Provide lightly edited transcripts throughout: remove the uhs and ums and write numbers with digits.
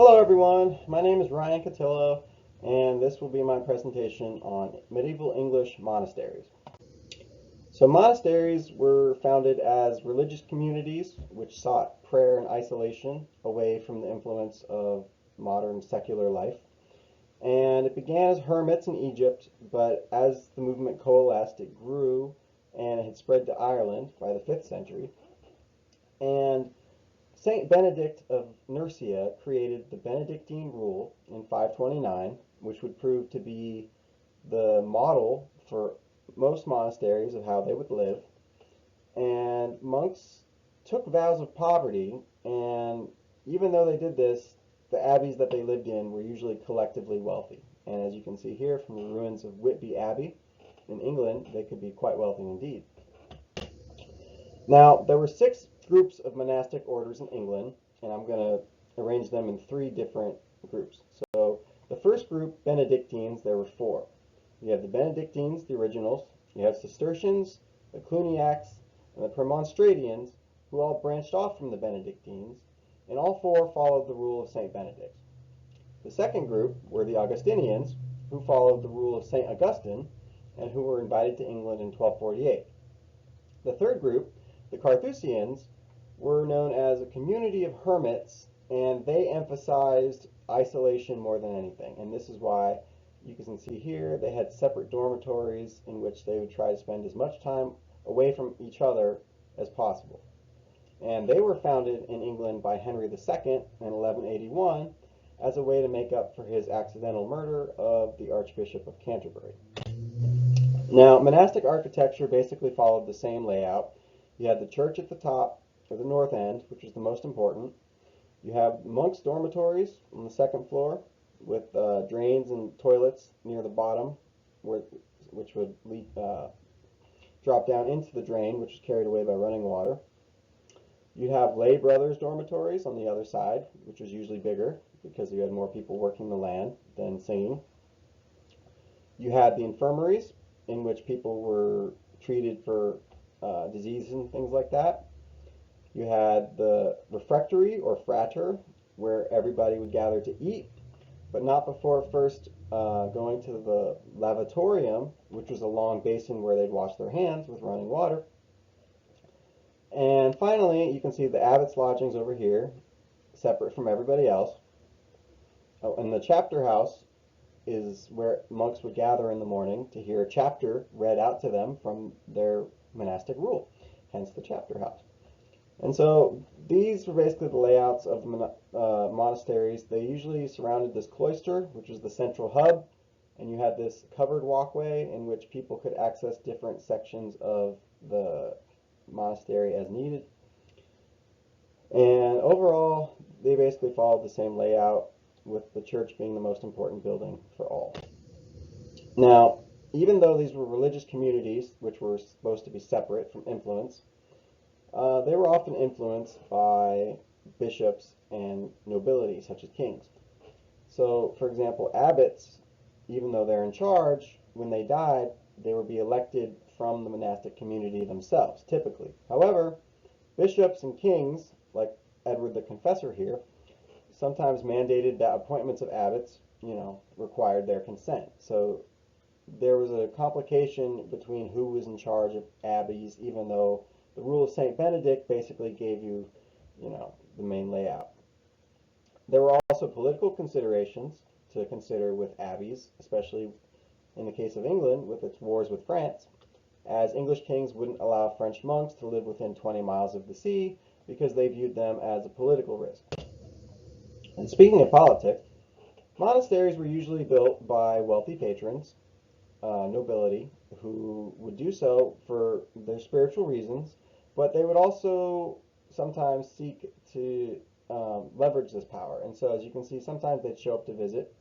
Hello everyone, my name is Ryan Cotillo and this will be my presentation on medieval English monasteries. So monasteries were founded as religious communities which sought prayer and isolation away from the influence of modern secular life. And it began as hermits in Egypt, but as the movement coalesced it grew and it had spread to Ireland by the 5th century. And Saint Benedict of Nursia created the Benedictine rule in 529, which would prove to be the model for most monasteries of how they would live. And monks took vows of poverty, and even though they did this, the abbeys that they lived in were usually collectively wealthy. And as you can see here from the ruins of Whitby Abbey in England, they could be quite wealthy indeed. Now, there were 6 groups of monastic orders in England, and I'm going to arrange them in 3 different groups. So the first group, Benedictines, there were 4. You have the Benedictines, the originals, you have Cistercians, the Cluniacs, and the Premonstratians, who all branched off from the Benedictines, and all 4 followed the rule of St. Benedict. The second group were the Augustinians, who followed the rule of St. Augustine, and who were invited to England in 1248. The third group, the Carthusians, were known as a community of hermits, and they emphasized isolation more than anything. And this is why you can see here they had separate dormitories in which they would try to spend as much time away from each other as possible. And they were founded in England by Henry II in 1181 as a way to make up for his accidental murder of the Archbishop of Canterbury. Now, monastic architecture basically followed the same layout. You had the church at the top, or the north end, which is the most important. You have monks' dormitories on the 2nd floor with drains and toilets near the bottom, which would drop down into the drain, which is carried away by running water. You'd have lay brothers' dormitories on the other side, which was usually bigger because you had more people working the land than singing. You had the infirmaries, in which people were treated for diseases and things like that. You had the refectory or frater, where everybody would gather to eat, but not before first going to the lavatorium, which was a long basin where they'd wash their hands with running water. And finally, you can see the abbot's lodgings over here, separate from everybody else. Oh, and the chapter house is where monks would gather in the morning to hear a chapter read out to them from their monastic rule, hence the chapter house. And so these were basically the layouts of monasteries. They usually surrounded this cloister, which is the central hub, and you had this covered walkway in which people could access different sections of the monastery as needed. And overall, they basically followed the same layout, with the church being the most important building for all. Now, even though these were religious communities, which were supposed to be separate from influence, they were often influenced by bishops and nobility, such as kings. So, for example, abbots, even though they're in charge, when they died, they would be elected from the monastic community themselves, typically. However, bishops and kings, like Edward the Confessor here, sometimes mandated that appointments of abbots, required their consent. So there was a complication between who was in charge of abbeys, even though the rule of St. Benedict basically gave you, the main layout. There were also political considerations to consider with abbeys, especially in the case of England with its wars with France, as English kings wouldn't allow French monks to live within 20 miles of the sea because they viewed them as a political risk. And speaking of politics, monasteries were usually built by wealthy patrons, nobility, who would do so for their spiritual reasons, but they would also sometimes seek to leverage this power. And so, as you can see, sometimes they'd show up to visit,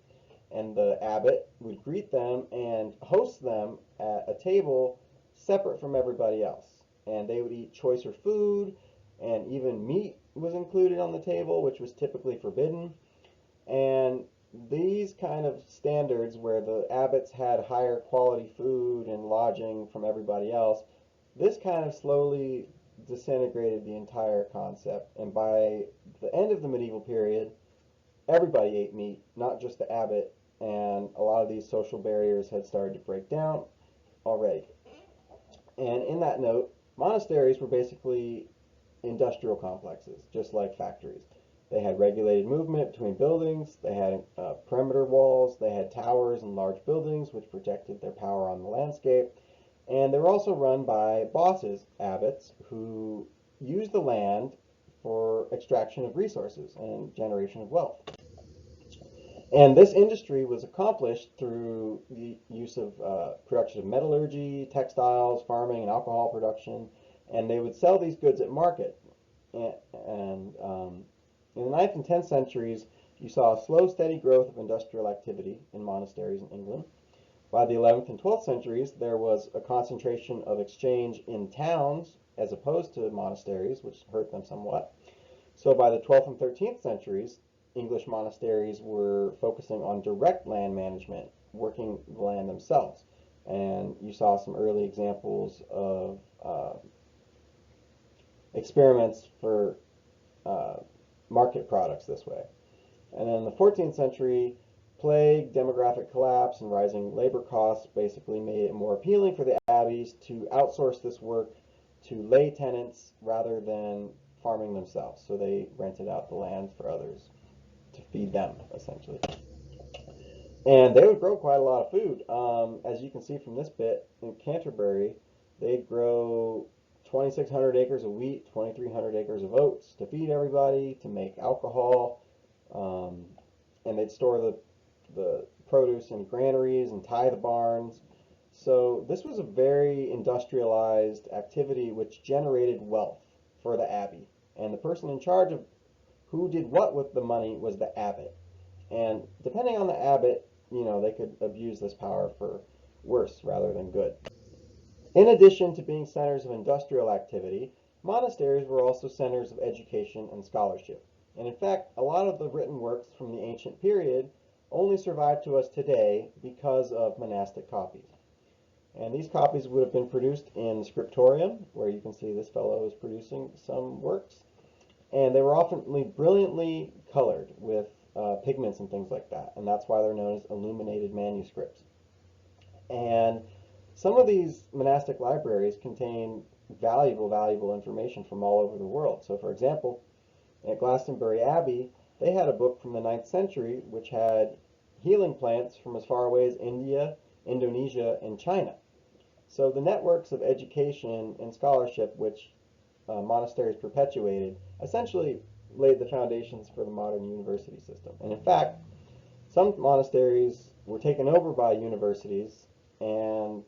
and the abbot would greet them and host them at a table separate from everybody else. And they would eat choicer food, and even meat was included on the table, which was typically forbidden. And these kind of standards where the abbots had higher quality food and lodging from everybody else, this kind of slowly disintegrated the entire concept. And by the end of the medieval period, everybody ate meat, not just the abbot, and a lot of these social barriers had started to break down already. And in that note, monasteries were basically industrial complexes, just like factories. They had regulated movement between buildings, they had perimeter walls, they had towers and large buildings which projected their power on the landscape, and they were also run by bosses, abbots, who used the land for extraction of resources and generation of wealth. And this industry was accomplished through the use of production of metallurgy, textiles, farming, and alcohol production, and they would sell these goods at market. And in the 9th and 10th centuries, you saw a slow, steady growth of industrial activity in monasteries in England. By the 11th and 12th centuries, there was a concentration of exchange in towns as opposed to monasteries, which hurt them somewhat. So by the 12th and 13th centuries, English monasteries were focusing on direct land management, working the land themselves. And you saw some early examples of experiments for market products this way. And then in the 14th century, plague, demographic collapse, and rising labor costs basically made it more appealing for the abbeys to outsource this work to lay tenants rather than farming themselves. So they rented out the land for others to feed them, essentially. And they would grow quite a lot of food. As you can see from this bit, in Canterbury, they'd grow 2,600 acres of wheat, 2,300 acres of oats to feed everybody, to make alcohol, and they'd store the produce in granaries and tie the barns. So this was a very industrialized activity which generated wealth for the abbey. And the person in charge of who did what with the money was the abbot. And depending on the abbot, they could abuse this power for worse rather than good. In addition to being centers of industrial activity, monasteries were also centers of education and scholarship. And in fact, a lot of the written works from the ancient period only survive to us today because of monastic copies. And these copies would have been produced in the scriptorium, where you can see this fellow is producing some works. And they were often brilliantly colored with pigments and things like that. And that's why they're known as illuminated manuscripts. And some of these monastic libraries contain valuable information from all over the world. So for example, at Glastonbury Abbey, they had a book from the 9th century which had healing plants from as far away as India, Indonesia, and China. So the networks of education and scholarship which monasteries perpetuated essentially laid the foundations for the modern university system. And in fact, some monasteries were taken over by universities and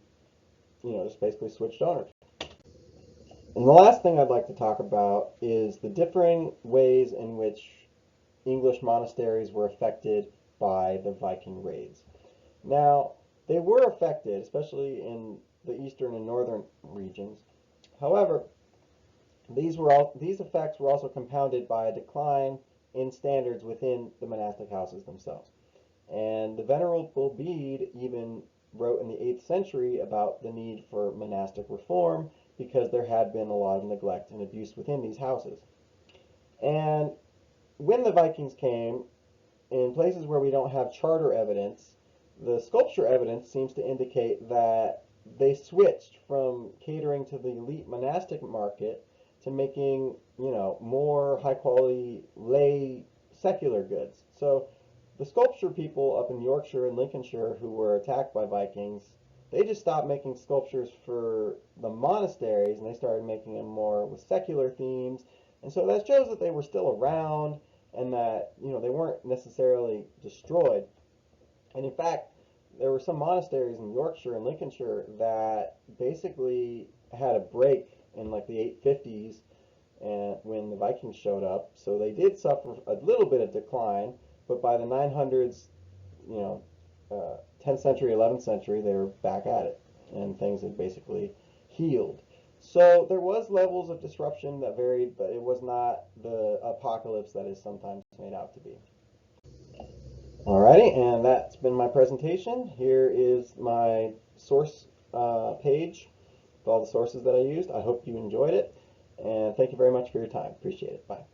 just basically switched owners. And the last thing I'd like to talk about is the differing ways in which English monasteries were affected by the Viking raids. Now, they were affected, especially in the eastern and northern regions. However, these effects were also compounded by a decline in standards within the monastic houses themselves. And the Venerable Bede even wrote in the 8th century about the need for monastic reform because there had been a lot of neglect and abuse within these houses. And when the Vikings came, in places where we don't have charter evidence, the sculpture evidence seems to indicate that they switched from catering to the elite monastic market to making, more high-quality lay secular goods. So the sculpture people up in Yorkshire and Lincolnshire who were attacked by Vikings, they just stopped making sculptures for the monasteries and they started making them more with secular themes. And so that shows that they were still around and that, they weren't necessarily destroyed. And in fact, there were some monasteries in Yorkshire and Lincolnshire that basically had a break in like the 850s and when the Vikings showed up. So they did suffer a little bit of decline, but by the 900s, 10th century, 11th century, they were back at it and things had basically healed. So there was levels of disruption that varied, but it was not the apocalypse that is sometimes made out to be. Alrighty, and that's been my presentation. Here is my source page with all the sources that I used. I hope you enjoyed it, and thank you very much for your time. Appreciate it. Bye.